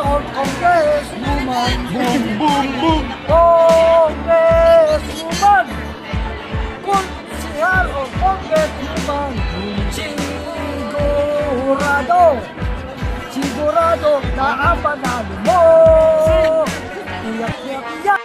or congresswoman. Boom, boom, boom. Congresswoman. Konsihal or congresswoman. Sigurado na ang panalo mo. Iyak, iyak, iyak.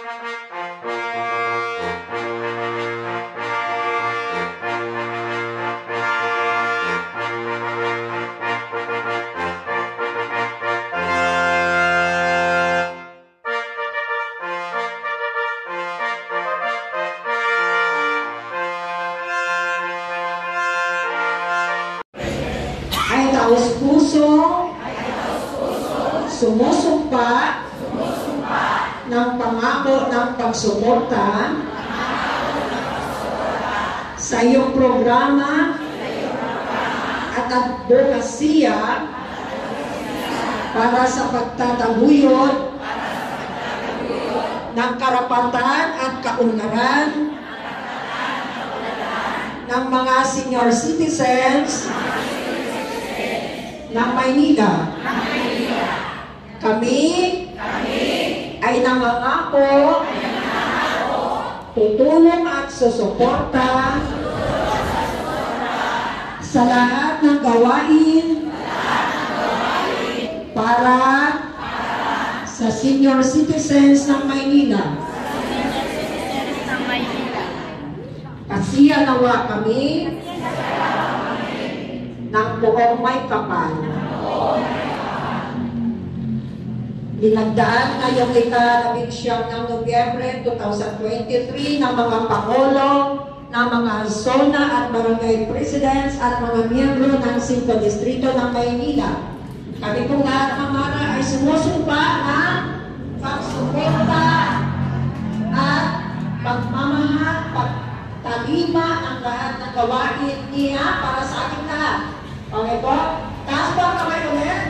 Ay taos-puso, sumusumpa ng pangako ng pagsuporta sa iyong programa at advokasya para sa pagtataguyod ng karapatan at kaunlaran ng mga senior citizens ng Maynila. Kami ay nangangako tutulong at susuporta sa lahat ng gawain para sa senior citizens ng Maynila. Pasiya nawa kami ng buong may kapal. Dinagdaan ngayong ika-19 ng Nobyembre 2023 ng mga Pangulo, ng mga zona at barangay presidents at mga miyembro ng 5 distrito ng Maynila. Kami po nga Kamara ay sumusumpa na pagsuporta at pagmamahal, pagtalima ang lahat ng gawain niya para sa ating lahat. Okay po? Taas po ang kamay ulit.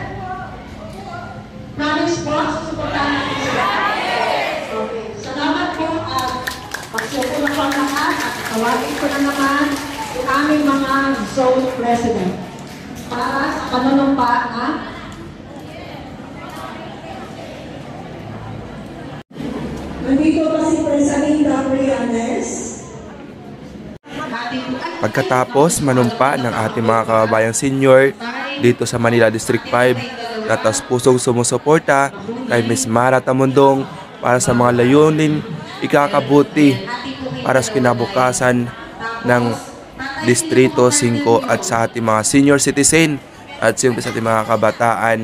Promise po, susuportahan natin sila. Okay. Salamat po at pagsuporta po ang lahat at tawagin ko na naman yung aming mga zone president para sa panunumpa na nandito pa si President Gabrianes. Pagkatapos manumpa ng ating mga kababayang senior dito sa Manila District 5, natas pusong sumusuporta kay Ms. Mara Tamundong para sa mga layunin ikakabuti para sa kinabukasan ng Distrito 5 at sa ating mga senior citizen at siyempre sa ating mga kabataan.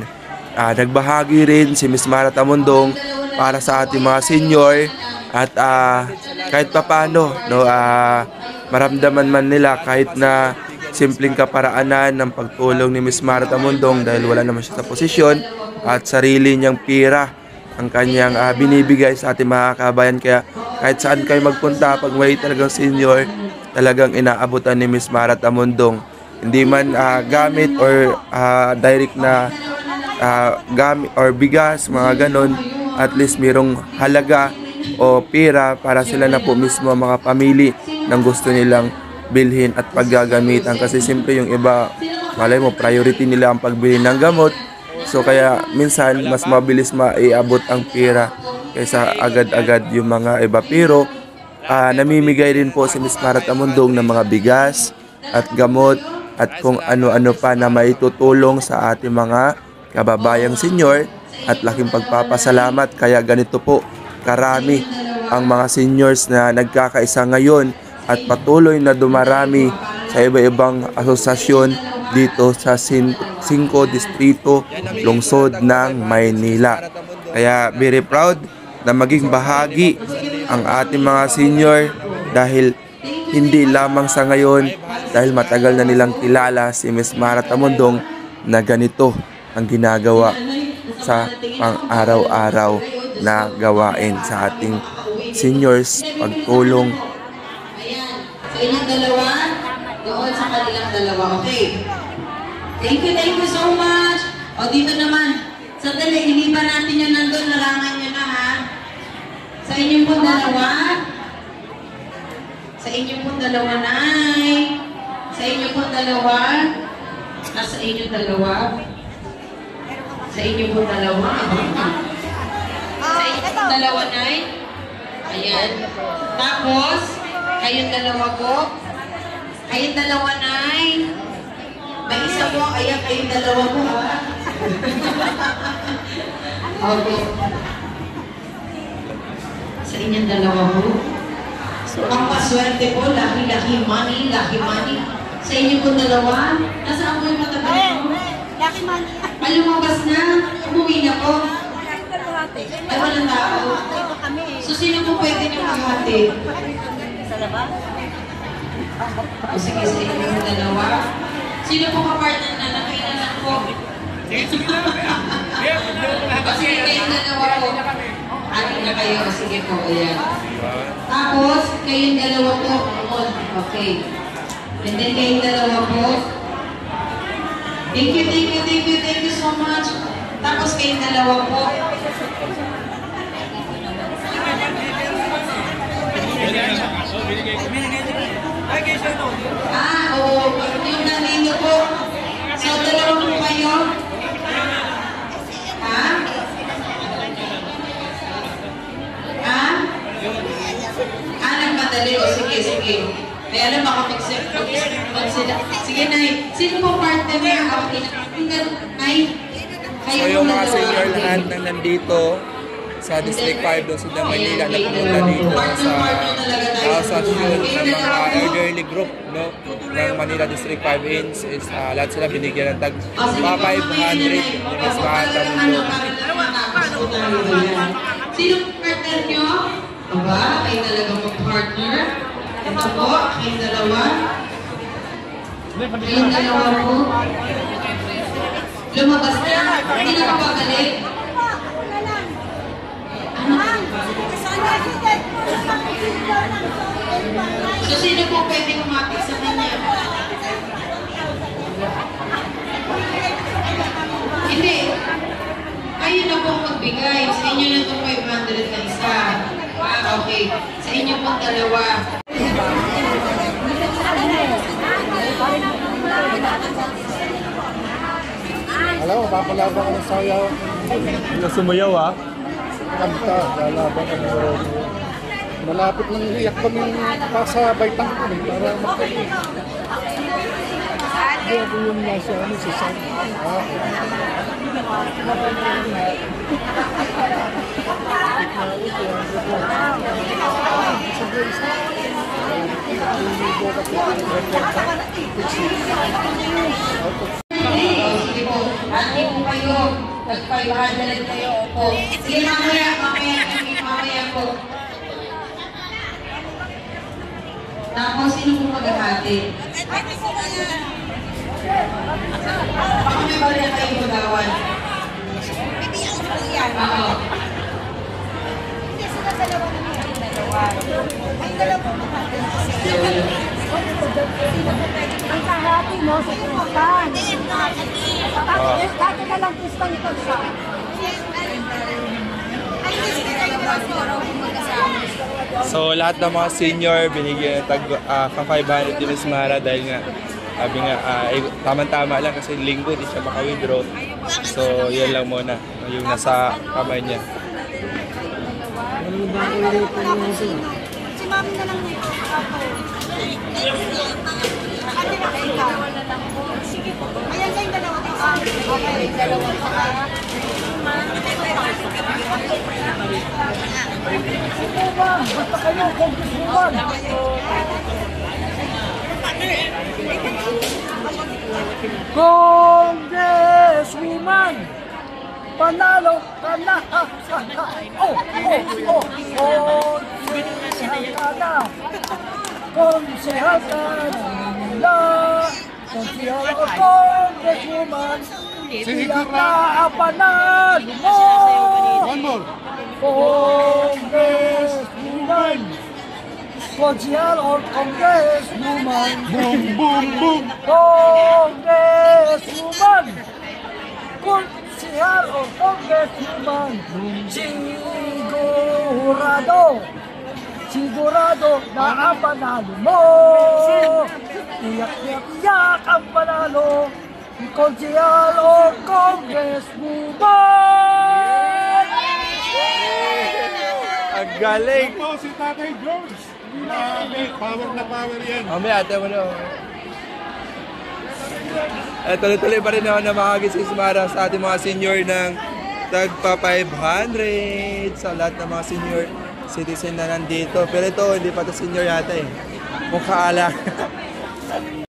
Nagbahagi rin si Ms. Mara Tamundong para sa ating mga senior at kahit papano maramdaman man nila kahit na simpleng kaparaanan ng pagtulong ni Ms. Mara Tamundong dahil wala naman siya sa posisyon at sarili niyang pira ang kanyang binibigay sa ating mga kabayan. Kaya kahit saan kayo magpunta pag may talagang senior, talagang inaabutan ni Ms. Mara Tamundong. Hindi man gamit or direct na gamit or bigas, mga ganon, at least mayroong halaga o pera para sila na po mismo mga pamili ng gusto nilang bilhin at paggagamitan. Kasi siyempre yung iba, malay mo, priority nila ang pagbili ng gamot. So kaya minsan mas mabilis maiabot ang pera kaysa agad-agad yung mga iba. Pero namimigay rin po si Ms. Mara Tamundong ng mga bigas at gamot at kung ano-ano pa na maitutulong sa ating mga kababayang senior at laking pagpapasalamat. Kaya ganito po karami ang mga seniors na nagkakaisa ngayon at patuloy na dumarami sa iba-ibang asosasyon dito sa 5 distrito lungsod ng Maynila. Kaya very proud na maging bahagi ang ating mga senior dahil hindi lamang sa ngayon, dahil matagal na nilang kilala si Ms. Mara Tamundong na ganito ang ginagawa sa pang-araw-araw na gawain sa ating seniors, pagtulong. Ayan, sa inyong dalawa, doon sa kanilang dalawa. Okay. Thank you so much. O dito naman, sandali, hindi pa natin yung nandun, larangan nyo na ha. Sa inyong pong dalawa, sa inyong pong dalawa, Nay. Sa inyong pong dalawa, sa inyong dalawa. Sa inyo po dalawa. Sa inyo po dalawa, Nay. Ayan. Tapos, kayong dalawa po. Kayong dalawa, Nay. May isa po, ayan, kayong dalawa po, ha? Okay. Sa inyong dalawa po. Ang paswerte po, laki money, laki money. Sa inyo po dalawa, nasaan po yung matagal mo? Laki money. Ay, lumabas na. Umuwi na po. Ay, walang tao. So, sino po pwede nyo kahati? Sa labas? O, sige, sa inyo po dalawa. Sino po kapartner na lang? Kayo na lang po. O, sige, kayong dalawa po. Ating na kayo. O, sige po, ayan. Tapos, kayong dalawa po. Okay. And then, kayong dalawa po. Thank you so much. Tapos, kayong dalawa po. Oo. Yung nandito po. So, dalawa po kayo. Ha? Nagmadali. O, sige. May alam ako mag sila. Sige, Nay. Sino po partner niya? Okay. Nay. So yung mga senior lahat na nandito sa District 5 doon sa Manila na pumunta dito sa association ng mga elderly group, no, ng Manila District 5 Inns is lahat sila binigyan ng tag 500 mas makatamdo. Sino partner nyo? Aba, kayo talaga mag-partner. Ito po, kayong dalawa. Kayong dalawa po. Lumabas na. Hindi na kapagalit. So, sino po pwede kumapit sa kanya? Hindi. Kayo na po magbigay. Sa inyo na itong 500 na isa. Okay. Sa inyo pong dalawa. Alam mo, papalaban ka ng sayaw. Sumayaw Kanta, lalaban ka ng rodeo. Malapit nang iyak kami pasabay tangko para magkalit. Hindi ako yung nasa si Sam. Sige po. Ate po kayo. Nag-500 kayo po. Sige, mamaya po. Tapos, sino po maghahati? Baka may barya kayo magawan. Oo. Hindi sila dalawa na may dalawa. Ay, dalawa po Ang kahati mo sa pumuntan. Dati na lang gusto nito sa. So lahat ng mga senior binigyan ng tag 500 ni Miss Mara dahil nga sabi nga tama-tama lang kasi linggo di siya maka-withdraw. So yun lang muna yung nasa kamay niya. Si Mami na lang nito. Ate na kayo. Sige po. Ayan kayong dalawa. Okay, dalawa pa. Basta kayo, congresswoman. Congresswoman, panalo ka na. Konsehal ka na. Konsehal ka, congresswoman. Siya ka ang panalo mo. One more. Congresswoman, Konsehal or Congresswoman. Boom, boom, boom. Congresswoman, Konsehal or Congresswoman. Sigurado na ang panalo mo. Iyak ang panalo. Konsyal o congresswoman! Ang galing! Ito si Tatay George. Grabe, power na power yan. Mamaya, ate mo na. Tuloy-tuloy pa rin ako na makagising Mara sa ating mga senior ng tagpa 500 sa lahat ng mga senior citizen na nandito. Pero ito, hindi pa ito senior yata eh. Mukha ala.